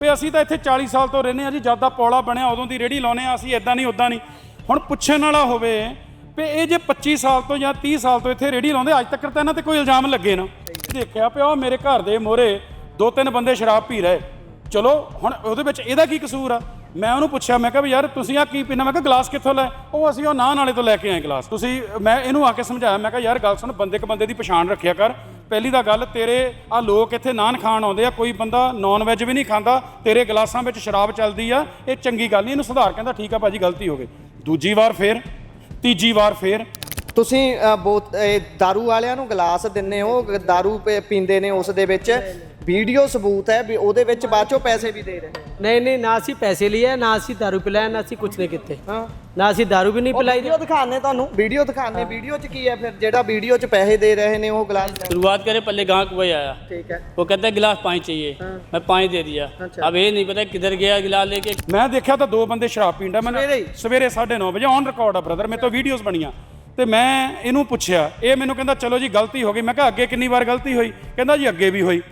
ਵੀ ਅਸੀਂ ਤਾਂ ਇੱਥੇ 40 ਸਾਲ ਤੋਂ ਰਹਿੰਦੇ ਹਾਂ ਜੀ, ਜਦ ਦਾ ਪੌਲਾ ਬਣਿਆ ਉਦੋਂ ਦੀ ਰੇਹੜੀ ਲਾਉਂਦੇ ਹਾਂ ਅਸੀਂ, ਇੱਦਾਂ ਨਹੀਂ ਉੱਦਾਂ ਨਹੀਂ। ਹੁਣ ਪੁੱਛਣ ਵਾਲਾ ਹੋਵੇ ਵੀ ਇਹ ਜੇ 25 ਸਾਲ ਤੋਂ ਜਾਂ 30 ਸਾਲ ਤੋਂ ਇੱਥੇ ਰੇਹੜੀ ਲਾਉਂਦੇ, ਅੱਜ ਤੱਕ ਤਾਂ ਇਹਨਾਂ ਤੇ ਕੋਈ ਇਲਜ਼ਾਮ ਲੱਗੇ ਨਾ। ਦੇਖਿਆ ਪਿਆ ਉਹ ਮੇਰੇ ਘਰ ਦੇ ਮੋਹਰੇ 2-3 ਬੰਦੇ ਸ਼ਰਾਬ ਪੀ ਰਹੇ, ਚਲੋ ਹੁਣ ਉਹਦੇ ਵਿੱਚ ਇਹਦਾ ਕੀ ਕਸੂਰ ਆ। ਮੈਂ ਉਹਨੂੰ ਪੁੱਛਿਆ, ਮੈਂ ਕਿਹਾ ਵੀ ਯਾਰ ਤੁਸੀਂ ਆ ਕੀ ਪੀਣਾ? ਮੈਂ ਕਿਹਾ ਗਲਾਸ ਕਿੱਥੋਂ ਲੈ? ਉਹ ਅਸੀਂ ਉਹ ਨਾਨ ਵਾਲੇ ਤੋਂ ਲੈ ਕੇ ਆਏ ਗਲਾਸ। ਤੁਸੀਂ ਮੈਂ ਇਹਨੂੰ ਆ ਕੇ ਸਮਝਾਇਆ, ਮੈਂ ਕਿਹਾ ਯਾਰ ਗੱਲ ਸੁਣ, ਬੰਦੇ ਕ ਬੰਦੇ ਦੀ ਪਛਾਣ ਰੱਖਿਆ ਕਰ। ਪਹਿਲੀ ਤਾਂ ਗੱਲ, ਤੇਰੇ ਆ ਲੋਕ ਇੱਥੇ ਨਾਨ ਖਾਣ ਆਉਂਦੇ ਆ, ਕੋਈ ਬੰਦਾ ਨੌਨ ਵੈਜ ਵੀ ਨਹੀਂ ਖਾਂਦਾ, ਤੇਰੇ ਗਲਾਸਾਂ ਵਿੱਚ ਸ਼ਰਾਬ ਚੱਲਦੀ ਆ, ਇਹ ਚੰਗੀ ਗੱਲ ਨਹੀਂ, ਇਹਨੂੰ ਸੁਧਾਰ। ਕਹਿੰਦਾ ਠੀਕ ਆ ਭਾਜੀ ਗਲਤੀ ਹੋ ਗਈ। ਦੂਜੀ ਵਾਰ ਫੇਰ, ਤੀਜੀ ਵਾਰ ਫੇਰ। ਤੁਸੀਂ दारू ਵਾਲਿਆਂ ਨੂੰ ਗਲਾਸ ਦਿੰਦੇ ਹੋ, दारू ਪੀਂਦੇ ਨੇ, ਉਸ ਦੇ ਵਿੱਚ ਵੀਡੀਓ ਸਬੂਤ ਹੈ ਵੀ ਉਹਦੇ ਵਿੱਚ ਬਾਅਦ ਚੋਂ ਪੈਸੇ ਵੀ ਦੇ ਰਹੇ। नहीं ना ਅਸੀਂ ਪੈਸੇ लिए ना ਅਸੀਂ दारू पिलाया ना ਅਸੀਂ ਕੁਝ ਨਹੀਂ ਕੀਤੇ। ਹਾਂ ਨਾ ਅਸੀਂ दारू भी नहीं पिलाई। ਵੀਡੀਓ ਦਿਖਾਣੇ ਤੁਹਾਨੂੰ, ਵੀਡੀਓ ਦਿਖਾਣੇ। ਵੀਡੀਓ 'ਚ ਕੀ ਹੈ ਫਿਰ ਜਿਹੜਾ ਵੀਡੀਓ 'ਚ ਪੈਸੇ ਦੇ ਰਹੇ ਨੇ ਉਹ ਗਲਾਸ? शुरुआत करे पहले गाहक वही आया, ठीक है, वो कहता है गिलास पानी चाहिए, मैं पानी दे दिया। अच्छा। अब ये नहीं पता किधर गया गिलास लेके। ਮੈਂ ਦੇਖਿਆ ਤਾਂ 2 ਬੰਦੇ ਸ਼ਰਾਬ ਪੀਂਦਾ, ਮੈਂ ਸਵੇਰੇ ਹੀ? ਸਵੇਰੇ 9:30 ਵਜੇ ਔਨ ਰਿਕਾਰਡ ਆ ਬ੍ਰਦਰ, ਮੇਰੇ ਤੋਂ ਵੀਡੀਓਜ਼ ਬਣੀਆਂ। ਤੇ ਮੈਂ ਇਹਨੂੰ ਪੁੱਛਿਆ, ਇਹ ਮੈਨੂੰ ਕਹਿੰਦਾ ਚਲੋ ਜੀ ਗਲਤੀ ਹੋ ਗਈ। ਮੈਂ ਕਿਹਾ ਅੱਗੇ ਕਿੰਨੀ ਵਾਰ ਗਲਤੀ ਹੋਈ? ਕਹਿੰਦਾ ਜੀ ਅੱਗੇ ਵੀ ਹੋਈ।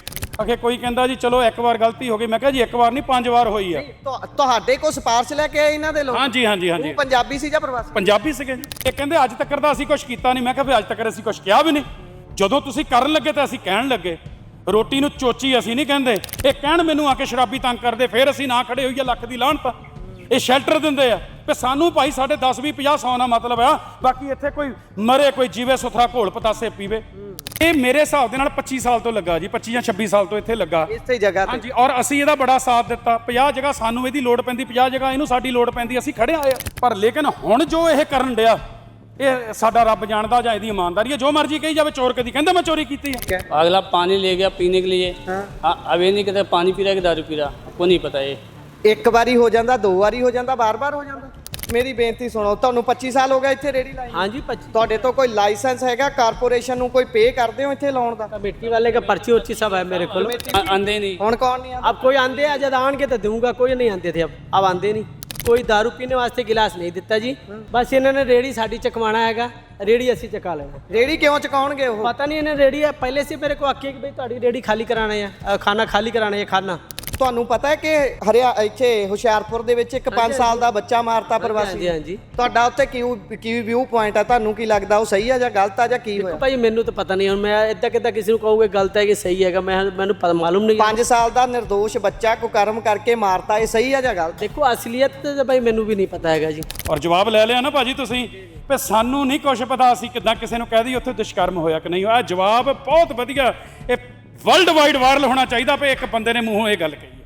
ਅਖੇ ਕੋਈ ਕਹਿੰਦਾ ਜੀ ਚਲੋ 1 ਵਾਰ ਗਲਤੀ ਹੋ ਗਈ। ਮੈਂ ਕਿਹਾ ਜੀ 1 ਵਾਰ ਨਹੀਂ 5 ਵਾਰ ਹੋਈ ਆ। ਤੁਹਾਡੇ ਕੋਲ ਸਿਫਾਰਿਸ਼ ਲੈ ਕੇ ਆਏ ਇਹਨਾਂ ਦੇ ਲੋਕ? ਹਾਂਜੀ ਹਾਂਜੀ ਹਾਂਜੀ, ਉਹ ਪੰਜਾਬੀ ਸੀ ਜਾਂ ਪ੍ਰਵਾਸੀ? ਪੰਜਾਬੀ ਸੀਗੇ ਜੀ। ਇਹ ਕਹਿੰਦੇ ਅੱਜ ਤੱਕ ਤਾਂ ਅਸੀਂ ਕੁਝ ਕੀਤਾ ਨਹੀਂ। ਮੈਂ ਕਿਹਾ ਵੀ ਅੱਜ ਤੱਕ ਅਸੀਂ ਕੁਝ ਕਿਹਾ ਵੀ ਨਹੀਂ। ਜਦੋਂ ਤੁਸੀਂ ਕਰਨ ਲੱਗੇ ਤਾਂ ਅਸੀਂ ਕਹਿਣ ਲੱਗੇ। ਰੋਟੀ ਨੂੰ ਚੋਚੀ ਅਸੀਂ ਨਹੀਂ ਕਹਿੰਦੇ, ਇਹ ਕਹਿਣ ਮੈਨੂੰ ਆ ਕੇ ਸ਼ਰਾਬੀ ਤੰਗ ਕਰਦੇ, ਫਿਰ ਅਸੀਂ ਨਾ ਖੜੇ ਹੋਈਏ, ਲੱਖ ਦੀ ਲਾਹਨਤ। ਇਹ ਸ਼ੈਲਟਰ ਦਿੰਦੇ ਆ ਤੇ ਸਾਨੂੰ ਭਾਈ ਸਾਡੇ 10 20 50 100 ਨਾਲ ਮਤਲਬ ਆ, ਬਾਕੀ ਇੱਥੇ ਕੋਈ ਮਰੇ ਕੋਈ ਜੀਵੇ ਸੁਥਰਾ ਘੋਲ ਪਤਾਸੇ ਪੀਵੇ। ਇਹ ਮੇਰੇ ਹਿਸਾਬ ਦੇ ਨਾਲ 25 ਸਾਲ ਤੋਂ ਲੱਗਾ ਜੀ, 25 ਜਾਂ 26 ਸਾਲ ਤੋਂ ਇੱਥੇ ਲੱਗਾ ਇਸੇ ਜਗ੍ਹਾ ਤੇ। ਹਾਂਜੀ, ਔਰ ਅਸੀਂ ਇਹਦਾ ਬੜਾ ਸਾਥ ਦਿੱਤਾ। 50 ਜਗ੍ਹਾ ਸਾਨੂੰ ਇਹਦੀ ਲੋੜ ਪੈਂਦੀ, 50 ਜਗ੍ਹਾ ਇਹਨੂੰ ਸਾਡੀ ਲੋੜ ਪੈਂਦੀ, ਅਸੀਂ ਖੜੇ ਆਏ। ਪਰ ਲੇਕਿਨ ਹੁਣ ਜੋ ਇਹ ਕਰਨ ਡਿਆ, ਇਹ ਸਾਡਾ ਰੱਬ ਜਾਣਦਾ ਜਾਂ ਇਹਦੀ ਇਮਾਨਦਾਰੀ ਹੈ। ਜੋ ਮਰਜ਼ੀ ਕਹੀ ਜਾਵੇ, ਚੋਰ ਕਦੀ ਕਹਿੰਦਾ ਮੈਂ ਚੋਰੀ ਕੀਤੀ ਹੈ। अगला पानी ले गया पीने के लिए। हाँ, अब ये नहीं कहता पानी पी रहा है कि दारू पी रहा, आपको नहीं पता। ये ਇੱਕ ਵਾਰੀ ਹੋ ਜਾਂਦਾ, 2 ਵਾਰੀ ਹੋ ਜਾਂਦਾ, ਬਾਰ-ਬਾਰ ਹੋ ਜਾਂਦਾ? ਮੇਰੀ ਬੇਨਤੀ ਸੁਣੋ, ਤੁਹਾਨੂੰ 25 ਸਾਲ ਹੋ ਗਏ ਇੱਥੇ ਰੇੜੀ ਲਾਈ? हाँ जी 25। ਤੁਹਾਡੇ ਤੋਂ ਕੋਈ ਲਾਇਸੈਂਸ ਹੈਗਾ? ਕਾਰਪੋਰੇਸ਼ਨ ਨੂੰ ਕੋਈ ਪੇ ਕਰਦੇ ਹੋ ਇੱਥੇ ਲਾਉਣ ਦਾ? कमेटी वाले का पर्ची उर्ची सब है मेरे को। अंधे नहीं। ਹੁਣ कौन नहीं आता? अब कोई आंधे आ जब आन के तो दूंगा, कोई नहीं आंते थे, अब आंधे नहीं। कोई दारू पीने वास्ते गिलास नहीं दिता जी, बस इन्होंने रेड़ी साड़ी चकवाना हैगा, रेड़ी असी चका लेना। ਰੇੜੀ ਕਿਉਂ ਚਕਾਉਣਗੇ ਉਹ? पता नहीं इन्हें रेड़ी है पहले से मेरे को आखिए कि भाई ਤੁਹਾਡੀ रेड़ी खाली कराना है, खाना खाली कराना है खाना। ਤੁਹਾਨੂੰ ਪਤਾ ਹੈ ਕਿ ਇੱਥੇ ਹੁਸ਼ਿਆਰਪੁਰ ਦੇ ਵਿੱਚ ਇੱਕ 5 ਸਾਲ ਦਾ ਬੱਚਾ ਮਾਰਤਾ ਪ੍ਰਵਾਸੀ? ਹਾਂਜੀ ਹਾਂਜੀ। ਤੁਹਾਡਾ ਉੱਥੇ ਕੀ ਵਿਊ ਪੁਆਇੰਟ ਆ? ਤੁਹਾਨੂੰ ਕੀ ਲੱਗਦਾ ਉਹ ਸਹੀ ਆ ਜਾਂ ਗਲਤ ਆ ਜਾਂ ਕੀ ਹੋਇਆ? ਭਾਈ ਮੈਨੂੰ ਤਾਂ ਪਤਾ ਨਹੀਂ, ਹੁਣ ਮੈਂ ਇੱਦਾਂ ਕਿੱਦਾਂ ਕਿਸੇ ਨੂੰ ਕਹੂੰਗਾ ਗਲਤ ਹੈ ਕਿ ਸਹੀ ਹੈਗਾ, ਮੈਨੂੰ ਮਾਲੂਮ ਨਹੀਂ। 5 ਸਾਲ ਦਾ ਨਿਰਦੋਸ਼ ਬੱਚਾ ਕੁਕਰਮ ਕਰਕੇ ਮਾਰਤਾ, ਇਹ ਸਹੀ ਆ ਜਾਂ ਗਲਤ? ਦੇਖੋ ਅਸਲੀਅਤ ਤਾਂ ਭਾਈ ਮੈਨੂੰ ਵੀ ਨਹੀਂ ਪਤਾ ਹੈਗਾ ਜੀ। ਔਰ ਜਵਾਬ ਲੈ ਲਿਆ ਨਾ ਭਾਜੀ ਤੁਸੀਂ, ਵੀ ਸਾਨੂੰ ਨਹੀਂ ਕੁਝ ਪਤਾ, ਅਸੀਂ ਕਿੱਦਾਂ ਕਿਸੇ ਨੂੰ ਕਹਿ ਦਈਏ ਉੱਥੇ ਦੁਸ਼ਕਰਮ ਹੋਇਆ ਕਿ ਨਹੀਂ ਹੋਇਆ। ਜਵਾਬ ਬਹੁਤ ਵਧੀਆ, ਇਹ ਵਰਲਡ ਵਾਈਡ ਵਾਇਰਲ ਹੋਣਾ ਚਾਹੀਦਾ ਵੀ ਇੱਕ ਬੰਦੇ ਨੇ ਮੂੰਹੋਂ ਇਹ ਗੱਲ ਕਹੀ।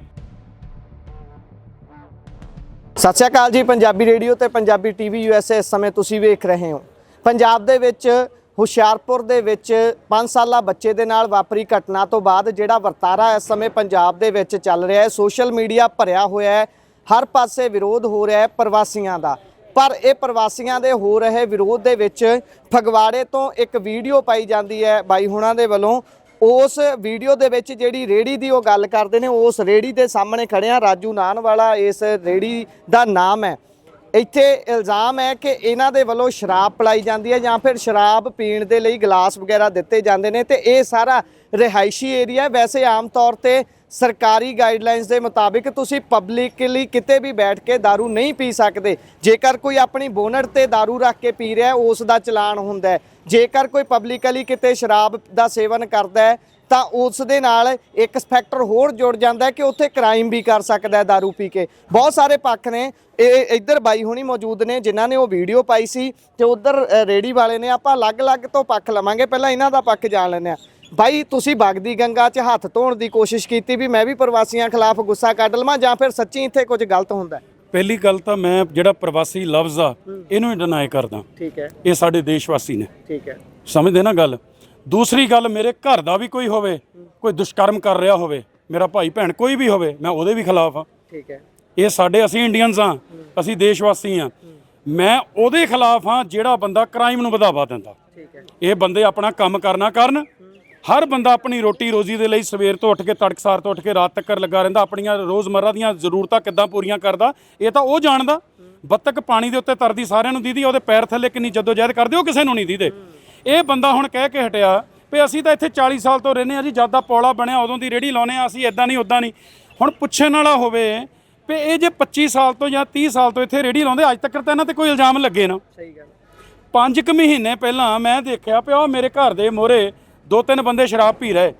ਸਤਿ ਸ਼੍ਰੀ ਅਕਾਲ ਜੀ, ਪੰਜਾਬੀ ਰੇਡੀਓ ਤੇ ਪੰਜਾਬੀ ਟੀਵੀ USA ਇਸ ਸਮੇਂ ਤੁਸੀਂ ਵੇਖ ਰਹੇ ਹੋ। ਪੰਜਾਬ ਦੇ ਵਿੱਚ ਹੁਸ਼ਿਆਰਪੁਰ ਦੇ ਵਿੱਚ 5 ਸਾਲਾ ਬੱਚੇ ਦੇ ਨਾਲ ਵਾਪਰੀ ਘਟਨਾ ਤੋਂ ਬਾਅਦ ਜਿਹੜਾ ਵਰਤਾਰਾ ਇਸ ਸਮੇਂ ਪੰਜਾਬ ਦੇ ਵਿੱਚ ਚੱਲ ਰਿਹਾ ਹੈ, ਸੋਸ਼ਲ ਮੀਡੀਆ ਭਰਿਆ ਹੋਇਆ ਹੈ, ਹਰ ਪਾਸੇ ਵਿਰੋਧ ਹੋ ਰਿਹਾ ਹੈ ਪ੍ਰਵਾਸੀਆਂ ਦਾ। ਪਰ ਇਹ ਪ੍ਰਵਾਸੀਆਂ ਦੇ ਹੋ ਰਹੇ ਵਿਰੋਧ ਦੇ ਵਿੱਚ ਫਗਵਾੜੇ ਤੋਂ ਇੱਕ ਵੀਡੀਓ ਪਾਈ ਜਾਂਦੀ ਹੈ ਬਾਈ ਹੁਣਾਂ ਦੇ ਵੱਲੋਂ। ਉਸ ਵੀਡੀਓ ਦੇ ਵਿੱਚ ਜਿਹੜੀ ਰੇੜੀ ਦੀ ਉਹ ਗੱਲ ਕਰਦੇ ਨੇ, ਉਸ ਰੇੜੀ ਦੇ ਸਾਹਮਣੇ ਖੜਿਆ ਰਾਜੂ ਨਾਨ ਵਾਲਾ ਇਸ ਰੇੜੀ ਦਾ ਨਾਮ ਹੈ। ਇੱਥੇ ਇਲਜ਼ਾਮ ਹੈ ਕਿ ਇਹਨਾਂ ਦੇ ਵੱਲੋਂ ਸ਼ਰਾਬ ਪਿਲਾਈ ਜਾਂਦੀ ਹੈ ਜਾਂ ਫਿਰ ਸ਼ਰਾਬ ਪੀਣ ਦੇ ਲਈ ਗਲਾਸ ਵਗੈਰਾ ਦਿੱਤੇ ਜਾਂਦੇ ਨੇ ਤੇ ਇਹ ਸਾਰਾ ਰਿਹਾਇਸ਼ੀ ਏਰੀਆ। ਵੈਸੇ ਆਮ ਤੌਰ ਤੇ ਸਰਕਾਰੀ ਗਾਈਡਲਾਈਨਸ ਦੇ ਮੁਤਾਬਿਕ ਤੁਸੀਂ ਪਬਲਿਕਲੀ ਕਿਤੇ ਵੀ ਬੈਠ ਕੇ दारू ਨਹੀਂ ਪੀ ਸਕਦੇ। ਜੇਕਰ ਕੋਈ ਆਪਣੀ ਬੋਨਟ ਤੇ दारू ਰੱਖ ਕੇ ਪੀ ਰਿਹਾ ਉਸ ਦਾ ਚਲਾਨ ਹੁੰਦਾ ਹੈ। ਜੇਕਰ ਕੋਈ ਪਬਲਿਕਲੀ ਕਿਤੇ ਸ਼ਰਾਬ ਦਾ ਸੇਵਨ ਕਰਦਾ ਹੈ ਤਾਂ ਉਸ ਦੇ ਨਾਲ ਇੱਕ ਫੈਕਟਰ ਹੋਰ ਜੁੜ ਜਾਂਦਾ ਹੈ ਕਿ ਉੱਥੇ ਕ੍ਰਾਈਮ ਵੀ ਕਰ ਸਕਦਾ ਹੈ दारू ਪੀ ਕੇ। ਬਹੁਤ ਸਾਰੇ ਪੱਖ ਨੇ। ਇਹ ਇੱਧਰ ਬਾਈ ਹੁਣੀ ਮੌਜੂਦ ਨੇ ਜਿਨ੍ਹਾਂ ਨੇ ਉਹ ਵੀਡੀਓ ਪਾਈ ਸੀ ਤੇ ਉੱਧਰ ਰੇੜੀ ਵਾਲੇ ਨੇ। ਆਪਾਂ ਅਲੱਗ-ਅਲੱਗ ਤੋਂ ਪੱਖ ਲਵਾਂਗੇ, ਪਹਿਲਾਂ ਇਹਨਾਂ ਦਾ ਪੱਖ ਜਾਣ ਲੈਂਦੇ ਹਾਂ। ਬਾਈ ਤੁਸੀਂ ਵਗਦੀ ਗੰਗਾ 'ਚ ਹੱਥ ਧੋਣ ਦੀ ਕੋਸ਼ਿਸ਼ ਕੀਤੀ ਵੀ ਮੈਂ ਵੀ ਪ੍ਰਵਾਸੀਆਂ ਖਿਲਾਫ ਗੁੱਸਾ ਕੱਢ ਲਵਾਂ ਜਾਂ ਫਿਰ ਸੱਚੀ ਇੱਥੇ ਕੁਝ ਗਲਤ ਹੁੰਦਾ? ਪਹਿਲੀ ਗੱਲ ਤਾਂ ਮੈਂ ਜਿਹੜਾ ਪ੍ਰਵਾਸੀ ਲਫ਼ਜ਼ ਆ ਇਹਨੂੰ ਹੀ ਡਿਨਾਈ ਕਰਦਾ। ਠੀਕ ਹੈ, ਇਹ ਸਾਡੇ ਦੇਸ਼ ਵਾਸੀ ਨੇ, ਠੀਕ ਹੈ, ਸਮਝਦੇ ਨਾ ਗੱਲ। ਦੂਸਰੀ ਗੱਲ, ਮੇਰੇ ਘਰ ਦਾ ਵੀ ਕੋਈ ਹੋਵੇ, ਕੋਈ ਦੁਸ਼ਕਰਮ ਕਰ ਰਿਹਾ ਹੋਵੇ, ਮੇਰਾ ਭਾਈ ਭੈਣ ਕੋਈ ਵੀ ਹੋਵੇ, ਮੈਂ ਉਹਦੇ ਵੀ ਖਿਲਾਫ ਆ। ਠੀਕ ਹੈ, ਇਹ ਸਾਡੇ, ਅਸੀਂ ਇੰਡੀਅਨਸ ਆ, ਅਸੀਂ ਦੇਸ਼ ਵਾਸੀ ਆ। ਮੈਂ ਉਹਦੇ ਖਿਲਾਫ ਆ ਜਿਹੜਾ ਬੰਦਾ ਕ੍ਰਾਈਮ ਨੂੰ ਵਧਾਵਾ ਦਿੰਦਾ। ਠੀਕ ਹੈ, ਇਹ ਬੰਦੇ ਆਪਣਾ ਕੰਮ ਕਰਨਾ ਕਰਨ। ਹਰ ਬੰਦਾ ਆਪਣੀ ਰੋਟੀ ਰੋਜ਼ੀ ਦੇ ਲਈ ਸਵੇਰ ਤੋਂ ਉੱਠ ਕੇ ਤੜਕਸਾਰ ਤੋਂ ਉੱਠ ਕੇ ਰਾਤ ਤੱਕ ਲੱਗਾ ਰਹਿੰਦਾ, ਆਪਣੀਆਂ ਰੋਜ਼ਮਰਰਾ ਦੀਆਂ ਜ਼ਰੂਰਤਾਂ ਕਿੱਦਾਂ ਪੂਰੀਆਂ ਕਰਦਾ ਇਹ ਤਾਂ ਉਹ ਜਾਣਦਾ। ਬੱਤਕ ਪਾਣੀ ਦੇ ਉੱਤੇ ਤਰਦੀ ਸਾਰਿਆਂ ਨੂੰ ਦੀਦੀ, ਉਹਦੇ ਪੈਰ ਥੱਲੇ ਕਿੰਨੀ ਜਦੋਜਹਿਦ ਕਰਦੇ ਉਹ ਕਿਸੇ ਨੂੰ ਨਹੀਂ ਦੀਦੇ। ਇਹ ਬੰਦਾ ਹੁਣ ਕਹਿ ਕੇ ਹਟਿਆ ਵੀ ਅਸੀਂ ਤਾਂ ਇੱਥੇ 40 ਸਾਲ ਤੋਂ ਰਹਿੰਦੇ ਹਾਂ ਜੀ, ਜਦ ਦਾ ਪੌਲਾ ਬਣਿਆ ਉਦੋਂ ਦੀ ਰੇਹੜੀ ਲਾਉਂਦੇ ਹਾਂ ਅਸੀਂ, ਇੱਦਾਂ ਨਹੀਂ ਉੱਦਾਂ ਨਹੀਂ। ਹੁਣ ਪੁੱਛਣ ਵਾਲਾ ਹੋਵੇ ਵੀ ਇਹ ਜੇ 25 ਸਾਲ ਤੋਂ ਜਾਂ 30 ਸਾਲ ਤੋਂ ਇੱਥੇ ਰੇੜੀ ਲਾਉਂਦੇ, ਅੱਜ ਤੱਕ ਤਾਂ ਇਹਨਾਂ ਤੇ ਕੋਈ ਇਲਜ਼ਾਮ ਲੱਗੇ ਨਾ। ਸਹੀ ਗੱਲ। 5 ਮਹੀਨੇ ਪਹਿਲਾਂ ਮੈਂ ਦੇਖਿਆ ਪਿਆ ਉਹ ਮੇਰੇ ਘਰ ਦੇ ਮੋਹਰੇ 2-3 ਬੰਦੇ ਸ਼ਰਾਬ ਪੀ ਰਹੇ।